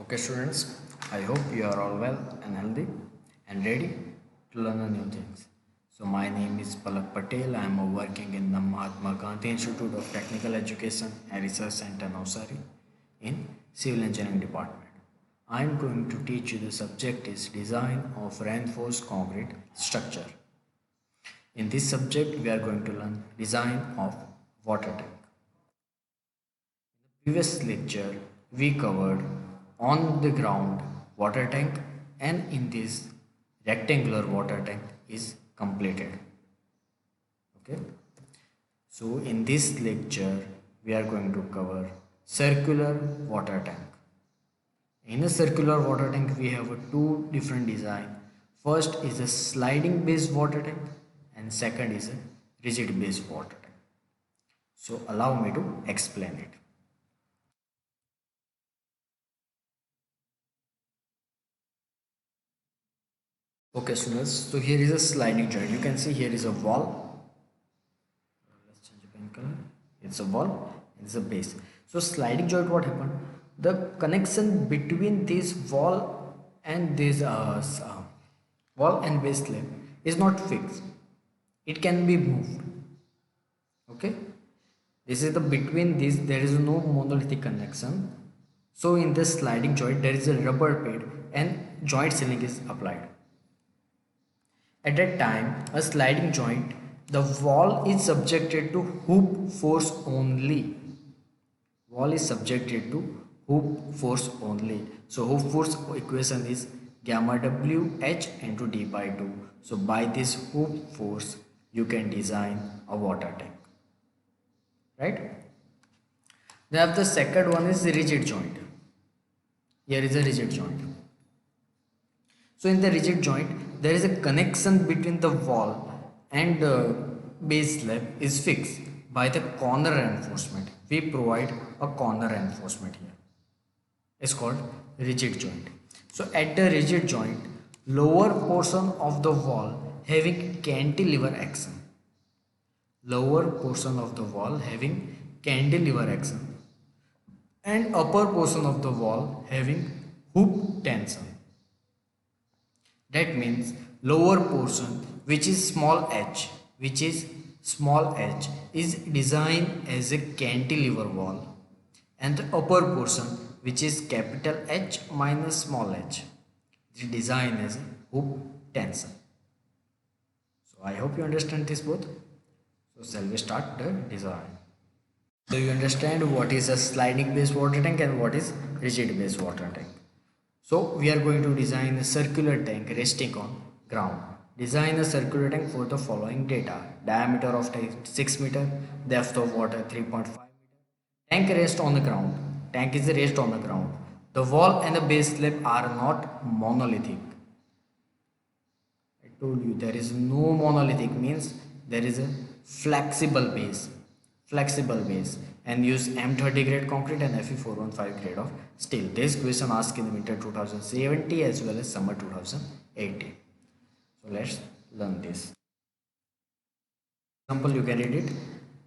Okay, students, I hope you are all well and healthy and ready to learn a new things. So, my name is Palak Patel. I am working in the Mahatma Gandhi Institute of Technical Education and Research Center, Navsari, in Civil Engineering Department. I am going to teach you the subject is Design of Reinforced Concrete Structure. In this subject, we are going to learn Design of Water Tank. Previous lecture we covered on the ground water tank, and in this rectangular water tank is completed. Okay, so in this lecture we are going to cover circular water tank. In a circular water tank we have two different design. First is a sliding based water tank and second is a rigid based water tank. So allow me to explain it. Okay, students, so here is a sliding joint. You can see here is a wall. Let's change the pen color. It's a wall, it's a base. So sliding joint, what happened? The connection between this wall and this wall and base slab is not fixed. It can be moved. Okay, this is the between this there is no monolithic connection. So in this sliding joint there is a rubber pad and joint sealing is applied. At that time, a sliding joint, the wall is subjected to hoop force only. Wall is subjected to hoop force only. So hoop force equation is gamma WH into d by 2. So by this hoop force, you can design a water tank. Right? Then the second one is the rigid joint. Here is a rigid joint. So in the rigid joint, there is a connection between the wall and base slab is fixed by the corner reinforcement. We provide a corner reinforcement here. It's called rigid joint. So at the rigid joint, lower portion of the wall having cantilever action. Lower portion of the wall having cantilever action and upper portion of the wall having hoop tension. That means lower portion which is small h is designed as a cantilever wall, and the upper portion which is capital H minus small h is designed as a hoop tension. So I hope you understand this both. So shall we start the design? So you understand what is a sliding based water tank and what is rigid based water tank. So we are going to design a circular tank resting on ground. Design a circular tank for the following data. Diameter of tank 6 meter, depth of water 3.5 meter. Tank rests on the ground. Tank is raised on the ground. The wall and the base slab are not monolithic. I told you there is no monolithic means there is a flexible base. And use M30 grade concrete and Fe415 grade of steel. This question asked in the winter 2070 as well as summer 2018. So let's learn this. Example, you can read it.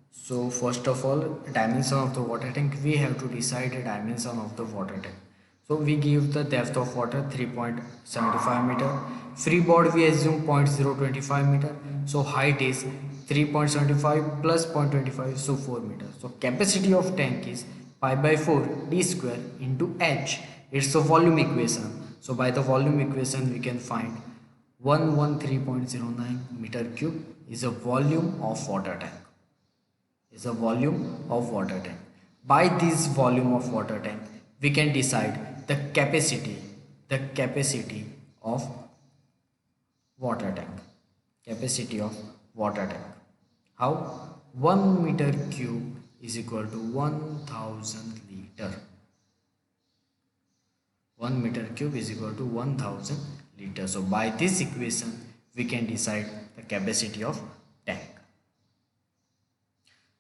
So first of all, dimension of the water tank. We have to decide the dimension of the water tank. So we give the depth of water 3.75 meter. Freeboard we assume 0.025 meter. So height is 3.75 plus 0.25, so 4 meters. So capacity of tank is pi by 4 d square into h. It's a volume equation. So by the volume equation we can find 113.09 meter cube is a volume of water tank. By this volume of water tank we can decide the capacity of water tank. How? 1 meter cube is equal to 1000 liter. 1 meter cube is equal to 1000 liter. So by this equation we can decide the capacity of tank.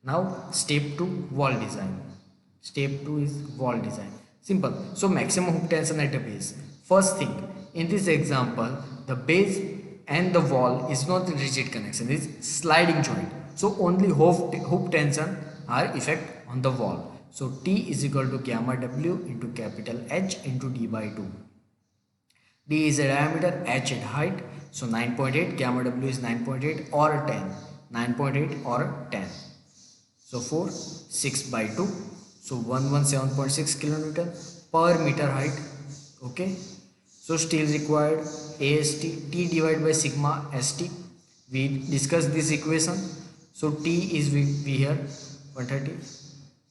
Now step 2, wall design. Simple. So maximum hook tension at the base. First thing, in this example the base and the wall is not a rigid connection, it is sliding joint. So only hook tension are effect on the wall. So T is equal to gamma W into capital H into D by 2. D is a diameter, H at height. So 9.8, gamma W is 9.8 or 10. 9.8 or 10. So 4, 6 by 2. So 117.6 kilonewton per meter height. Okay. So steel required AST, T divided by sigma ST. We discussed this equation. So T is we here 130.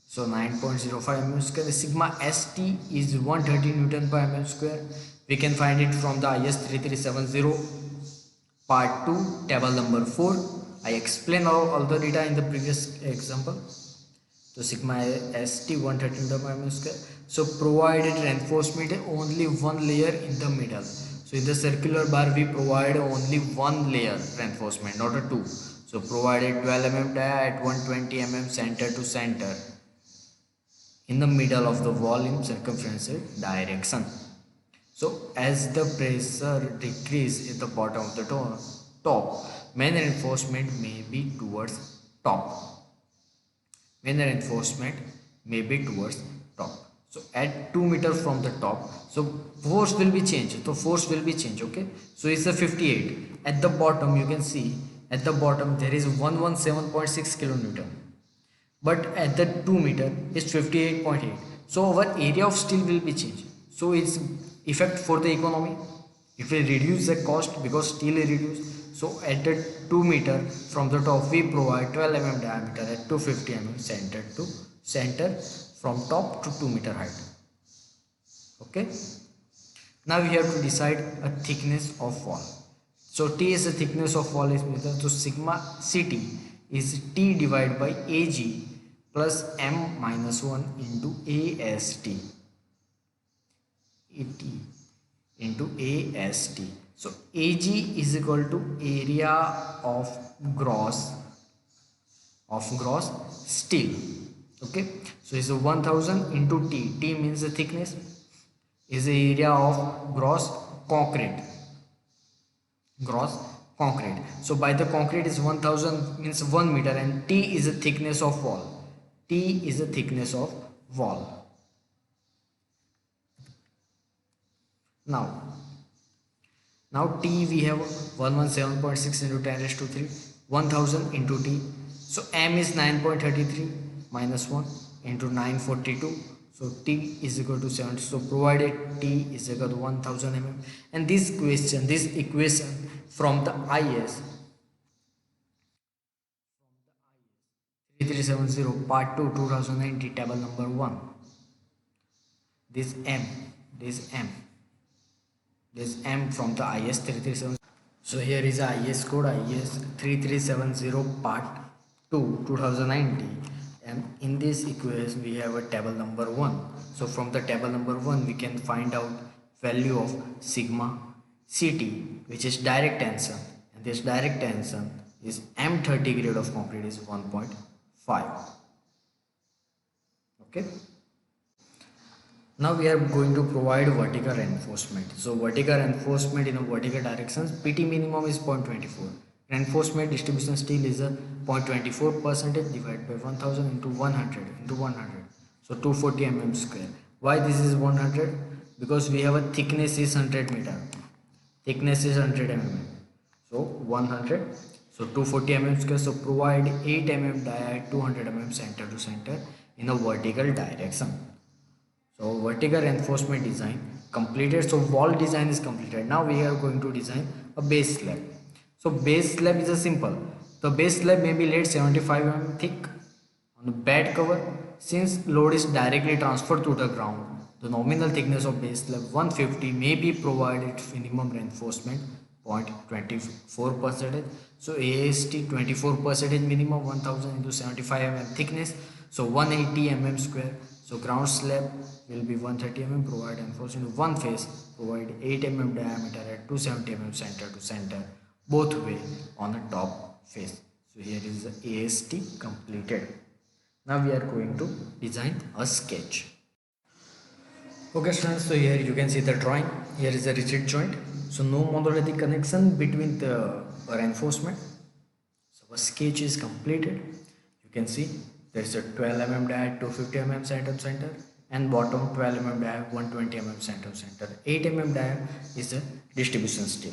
So 9.05 mm square. Sigma ST is 130 Newton per mm square. We can find it from the IS 3370 part 2 table number 4. I explained all the data in the previous example. So sigma ST 130 Newton per mm square. So provided reinforcement only one layer in the middle. So in the circular bar we provide only one layer reinforcement, not a two. So provided 12 mm dia at 120 mm center to center in the middle of the wall in circumferential direction. So as the pressure decreases at the bottom of the top, main reinforcement may be towards top. Main reinforcement may be towards top. So at 2 meters from the top, so force will be changed. So force will be changed. Okay. So it's a 58. At the bottom, you can see at the bottom there is 117.6 kilonewton. But at the 2 meter is 58.8. So our area of steel will be changed. So its effect for the economy, it will reduce the cost because steel is reduced. So at the 2 meter from the top we provide 12 mm diameter at 250 mm center to center from top to 2 meter height. Okay. Now we have to decide a thickness of wall. So T is the thickness of wall is meter. So sigma CT is T divided by AG plus M minus 1 into AST. AT into AST. So AG is equal to area of gross steel. Okay. So it's a 1000 into T. T means the thickness is the area of gross concrete. So by the concrete is 1000 means 1 meter and T is the thickness of wall. T is the thickness of wall. Now T we have 117.6 into 10 raised to 3, 1000 into T. So M is 9.33 minus 1 into 942. So T is equal to 70. So provided T is equal to 1000 mm. And this equation from the IS 3370 part 2 2090 table number 1. This M from the IS 3370. So here is a IS code IS 3370 part 2 2090. And in this equation we have a table number 1. So from the table number 1 we can find out value of sigma CT, which is direct tension, and this direct tension is M30 grade of concrete is 1.5. Okay. Now we are going to provide vertical reinforcement. So vertical reinforcement in a vertical directions, PT minimum is 0.24. Reinforcement distribution steel is a 0.24% divided by 1000 into 100 into 100. So 240 mm square. Why this is 100? Because we have a thickness is 100 meter. Thickness is 100 mm. So 100. So 240 mm square. So provide 8 mm dia at 200 mm center to center in a vertical direction. So vertical reinforcement design completed. So wall design is completed. Now we are going to design a base slab. So base slab is a simple. The base slab may be laid 75 mm thick on the bed cover. Since load is directly transferred to the ground, the nominal thickness of base slab 150 may be provided minimum reinforcement 0.24%. So AST 24% minimum 1000 into 75 mm thickness. So 180 mm square. So ground slab will be 130 mm, provide reinforcement in one face, provide 8 mm diameter at 270 mm center to center, both way on the top face. So here is the AST completed. Now we are going to design a sketch. Okay students, so here you can see the drawing. Here is a rigid joint. So no monolithic connection between the reinforcement. So a sketch is completed. You can see there is a 12 mm die, 250 mm center, and bottom 12 mm die, 120 mm center. 8 mm die is a distribution steel.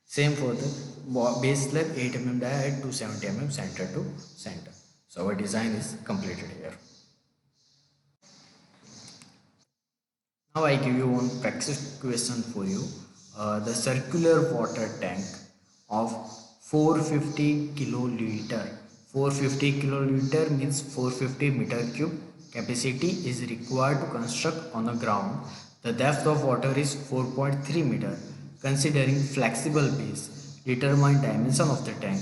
Same for the base slab, 8 mm die at 270 mm center to center. So our design is completed here. Now I give you one practice question for you. The circular water tank of 450 kiloliter. 450 kiloliter means 450 meter cube capacity is required to construct on the ground. The depth of water is 4.3 meter. Considering flexible base, determine dimension of the tank.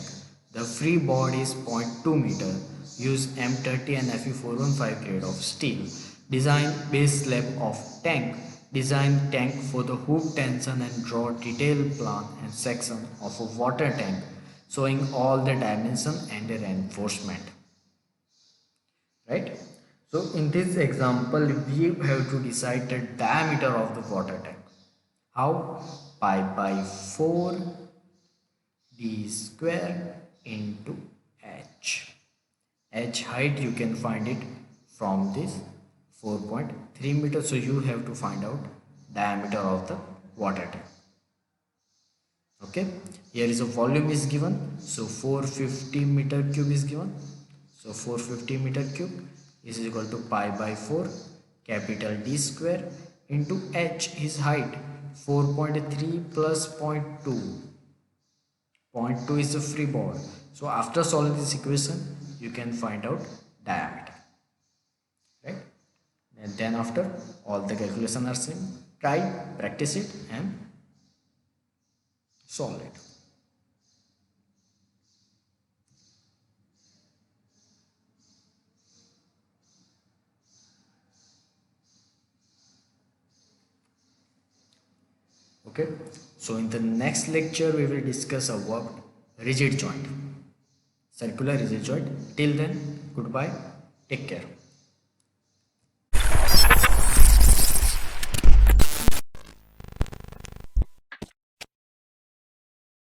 The free body is 0.2 meter. Use M30 and Fe415 grade of steel. Design base slab of tank. Design tank for the hook tension and draw detailed plan and section of a water tank showing all the dimension and the reinforcement. Right? So in this example we have to decide the diameter of the water tank. How? Pi by 4 d square into h. H height you can find it from this 4.3 meters. So you have to find out diameter of the water tank. Okay, here is a volume is given, so 450 meter cube is given. So 450 meter cube is equal to pi by 4 capital D square into h is height 4.3 plus 0.2. 0.2 is the free body. So after solving this equation you can find out diameter, right? And then after all the calculations are same, try, practice it and solve it. Okay, so in the next lecture we will discuss about rigid joint, circular rigid joint. Till then, goodbye, take care.